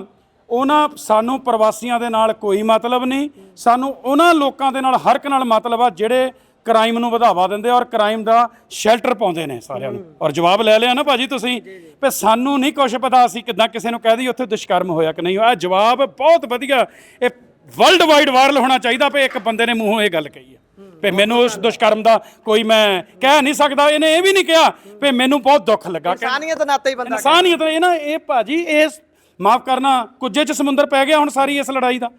ਉਹਨਾਂ ਸਾਨੂੰ ਪ੍ਰਵਾਸੀਆਂ ਦੇ ਨਾਲ ਕੋਈ ਮਤਲਬ ਨਹੀਂ, ਸਾਨੂੰ ਉਹਨਾਂ ਲੋਕਾਂ ਦੇ ਨਾਲ ਹਰ ਇੱਕ ਨਾਲ ਮਤਲਬ ਆ ਜਿਹੜੇ ਕ੍ਰਾਈਮ ਨੂੰ ਵਧਾਵਾ ਦਿੰਦੇ ਔਰ ਕ੍ਰਾਈਮ ਦਾ ਸ਼ੈਲਟਰ ਪਾਉਂਦੇ ਨੇ ਸਾਰਿਆਂ ਨੂੰ। ਔਰ ਜਵਾਬ ਲੈ ਲਿਆ ਨਾ ਭਾਜੀ ਤੁਸੀਂ ਵੀ ਸਾਨੂੰ ਨਹੀਂ ਕੁਛ ਪਤਾ, ਅਸੀਂ ਕਿੱਦਾਂ ਕਿਸੇ ਨੂੰ ਕਹਿ ਦਈਏ ਉੱਥੇ ਦੁਸ਼ਕਰਮ ਹੋਇਆ ਕਿ ਨਹੀਂ ਹੋਇਆ। ਜਵਾਬ ਬਹੁਤ ਵਧੀਆ, ਇਹ ਵਰਲਡ ਵਾਈਡ ਵਾਇਰਲ ਹੋਣਾ ਚਾਹੀਦਾ ਵੀ ਇੱਕ ਬੰਦੇ ਨੇ ਮੂੰਹੋਂ ਇਹ ਗੱਲ ਕਹੀ ਹੈ ਵੀ ਮੈਨੂੰ ਉਸ ਦੁਸ਼ਕਰਮ ਦਾ ਕੋਈ ਮੈਂ ਕਹਿ ਨਹੀਂ ਸਕਦਾ। ਇਹਨੇ ਇਹ ਵੀ ਨਹੀਂ ਕਿਹਾ ਵੀ ਮੈਨੂੰ ਬਹੁਤ ਦੁੱਖ ਲੱਗਾ। ਇਨਸਾਨੀਅਤ ਨਾਤੇ ਹੀ ਬੰਦਾ ਇਨਸਾਨੀਅਤ ਇਹ ਨਾ ਇਹ ਭਾਜੀ ਇਸ ਮਾਫ ਕਰਨਾ ਕੁੱਜੇ 'ਚ ਸਮੁੰਦਰ ਪੈ ਗਿਆ ਹੁਣ ਸਾਰੀ ਇਸ ਲੜਾਈ ਦਾ।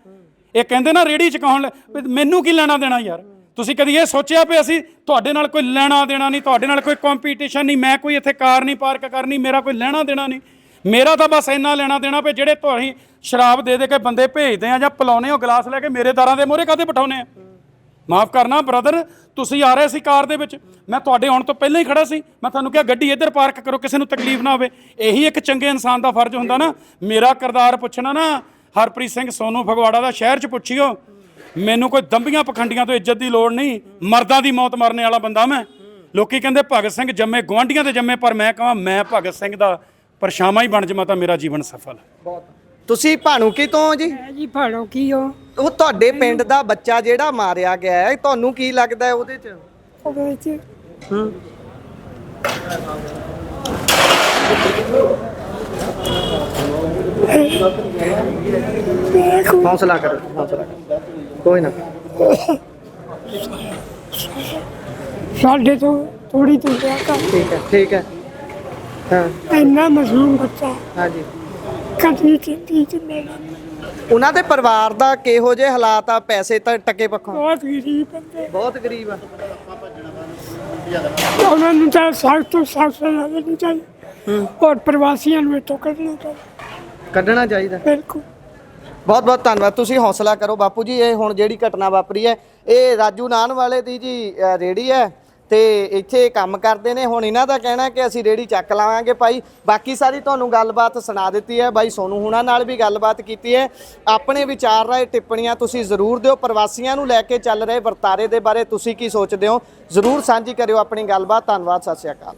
ਇਹ ਕਹਿੰਦੇ ਨਾ ਰੇੜੀ ਚਕਾਉਣ ਮੈਨੂੰ ਕੀ ਲੈਣਾ ਦੇਣਾ ਯਾਰ। ਤੁਸੀਂ ਕਦੀ ਇਹ ਸੋਚਿਆ ਵੀ ਅਸੀਂ ਤੁਹਾਡੇ ਨਾਲ ਕੋਈ ਲੈਣਾ ਦੇਣਾ ਨਹੀਂ, ਤੁਹਾਡੇ ਨਾਲ ਕੋਈ ਕੰਪੀਟੀਸ਼ਨ ਨਹੀਂ, ਮੈਂ ਕੋਈ ਇੱਥੇ ਕਾਰ ਨਹੀਂ ਪਾਰਕ ਕਰਨੀ, ਮੇਰਾ ਕੋਈ ਲੈਣਾ ਦੇਣਾ ਨਹੀਂ। ਮੇਰਾ ਤਾਂ ਬਸ ਇੰਨਾ ਲੈਣਾ ਦੇਣਾ ਵੀ ਜਿਹੜੇ ਤੁਸੀਂ ਸ਼ਰਾਬ ਦੇ ਦੇ ਕੇ ਬੰਦੇ ਭੇਜਦੇ ਆ ਜਾਂ ਪਿਲਾਉਂਦੇ ਹੋ ਗਲਾਸ ਲੈ ਕੇ ਮੇਰੇ ਦਰਾਂ ਦੇ ਮੂਹਰੇ ਕਾਹਦੇ ਬਿਠਾਉਂਦੇ ਆ? ਮਾਫ ਕਰਨਾ ਬ੍ਰਦਰ, ਤੁਸੀਂ ਆ ਰਹੇ ਸੀ ਕਾਰ ਦੇ ਵਿੱਚ, ਮੈਂ ਤੁਹਾਡੇ ਆਉਣ ਤੋਂ ਪਹਿਲਾਂ ਹੀ ਖੜਾ ਸੀ। ਮੈਂ ਤੁਹਾਨੂੰ ਕਿਹਾ ਗੱਡੀ ਇੱਧਰ ਪਾਰਕ ਕਰੋ, ਕਿਸੇ ਨੂੰ ਤਕਲੀਫ ਨਾ ਹੋਵੇ। ਇਹੀ ਇੱਕ ਚੰਗੇ ਇਨਸਾਨ ਦਾ ਫਰਜ਼ ਹੁੰਦਾ ਨਾ। ਮੇਰਾ ਕਿਰਦਾਰ ਪੁੱਛਣਾ ਨਾ ਹਰਪ੍ਰੀਤ ਸਿੰਘ ਸੋਨੂ ਫਗਵਾੜਾ ਦਾ ਸ਼ਹਿਰ 'ਚ ਪੁੱਛਿਓ। ਮੈਨੂੰ ਕੋਈ ਦੰਬੀਆਂ ਪਖੰਡੀਆਂ ਤੋਂ ਇੱਜ਼ਤ ਦੀ ਲੋੜ ਨਹੀਂ। ਮਰਦਾਂ ਦੀ ਮੌਤ ਮਰਨੇ ਵਾਲਾ ਬੰਦਾ ਮੈਂ। ਲੋਕੀ ਕਹਿੰਦੇ ਭਗਤ ਸਿੰਘ ਜੰਮੇ ਗੁਆਂਢੀਆਂ ਦੇ ਜੰਮੇ, ਪਰ ਮੈਂ ਕਹਾਂ ਮੈਂ ਭਗਤ ਸਿੰਘ ਦਾ ਪਰਛਾਵਾਂ ਹੀ ਬਣ ਜਾਵਾਂ ਤਾਂ ਮੇਰਾ ਜੀਵਨ ਸਫਲ ਹੈ। ਤੁਸੀਂ ਭਾਣੂਕੀ ਤੋਂ ਹੋ ਜੀ? ਜੀ ਭਾਣੋ ਕੀ ਹੋ ਉਹ ਤੁਹਾਡੇ ਪਿੰਡ ਦਾ ਬੱਚਾ ਜਿਹੜਾ ਮਾਰਿਆ ਗਿਆ ਹੈ, ਤੁਹਾਨੂੰ ਕੀ ਲੱਗਦਾ ਹੈ ਉਹਦੇ 'ਚ? ਉਹਦੇ ਵਿੱਚ ਹੌਸਲਾ ਕਰੋ, ਹੌਸਲਾ ਕਰੋ, ਕੋਈ ਨਾ। ਸਾਡੇ ਤੋਂ ਥੋੜੀ ਦੂਰ ਦਾ ਕੰਮ ਠੀਕ ਹੈ ਠੀਕ ਹੈ। ਹਾਂ ਇੰਨਾ ਮਾਸੂਮ ਬੱਚਾ ਹਾਂਜੀ। ਕਦੀ ਜ਼ਿੰਦਗੀ ਚ ਮੇਰੇ ਉਹਨਾਂ ਦੇ ਪਰਿਵਾਰ ਦਾ ਕਿਹੋ ਜਿਹੇ ਹਾਲਾਤ ਆ ਪੈਸੇ ਤਾਂ ਟਕੇ ਪੱਖੋਂ? ਬਹੁਤ ਗਰੀਬ ਬੰਦੇ, ਬਹੁਤ ਗਰੀਬ ਆ। ਉਹਨਾਂ ਨੂੰ ਤਾਂ ਸਖਤ ਤੋਂ ਸਖਤ ਸਜ਼ਾ ਦੇਣੀ ਚਾਹੀਦੀ ਔਰ ਪ੍ਰਵਾਸੀਆਂ ਨੂੰ ਇੱਥੋਂ ਕੱਢਣਾ ਚਾਹੀਦਾ। ਕੱਢਣਾ ਚਾਹੀਦਾ। ਬਿਲਕੁਲ। ਬਹੁਤ ਬਹੁਤ ਧੰਨਵਾਦ। ਤੁਸੀਂ ਹੌਸਲਾ ਕਰੋ ਬਾਪੂ ਜੀ। ਇਹ ਹੁਣ ਜਿਹੜੀ ਘਟਨਾ ਵਾਪਰੀ ਹੈ ਇਹ ਰਾਜੂ ਨਾਨ ਵਾਲੇ ਦੀ ਜੀ ਰੇੜੀ ਹੈ ਤੇ ਇੱਥੇ ਕੰਮ ਕਰਦੇ ਨੇ। ਹੁਣ ਇਹਨਾਂ ਦਾ ਕਹਿਣਾ ਕਿ ਅਸੀਂ ਰੇੜੀ ਚੱਕ ਲਾਵਾਂਗੇ ਭਾਈ। ਬਾਕੀ ਸਾਰੀ ਤੁਹਾਨੂੰ ਗੱਲਬਾਤ ਸੁਣਾ ਦਿੱਤੀ ਹੈ। ਬਾਈ ਸੋਨੂ ਹੁਣਾਂ ਨਾਲ ਵੀ ਗੱਲਬਾਤ ਕੀਤੀ ਹੈ। ਆਪਣੇ ਵਿਚਾਰ ਰਾਏ ਟਿੱਪਣੀਆਂ ਤੁਸੀਂ ਜ਼ਰੂਰ ਦਿਓ। ਪ੍ਰਵਾਸੀਆਂ ਨੂੰ ਲੈ ਕੇ ਚੱਲ ਰਹੇ ਵਰਤਾਰੇ ਦੇ ਬਾਰੇ ਤੁਸੀਂ ਕੀ ਸੋਚਦੇ ਹੋ ਜ਼ਰੂਰ ਸਾਂਝੀ ਕਰਿਓ ਆਪਣੀ ਗੱਲਬਾਤ। ਧੰਨਵਾਦ, ਸਤਿ ਸ਼੍ਰੀ ਅਕਾਲ।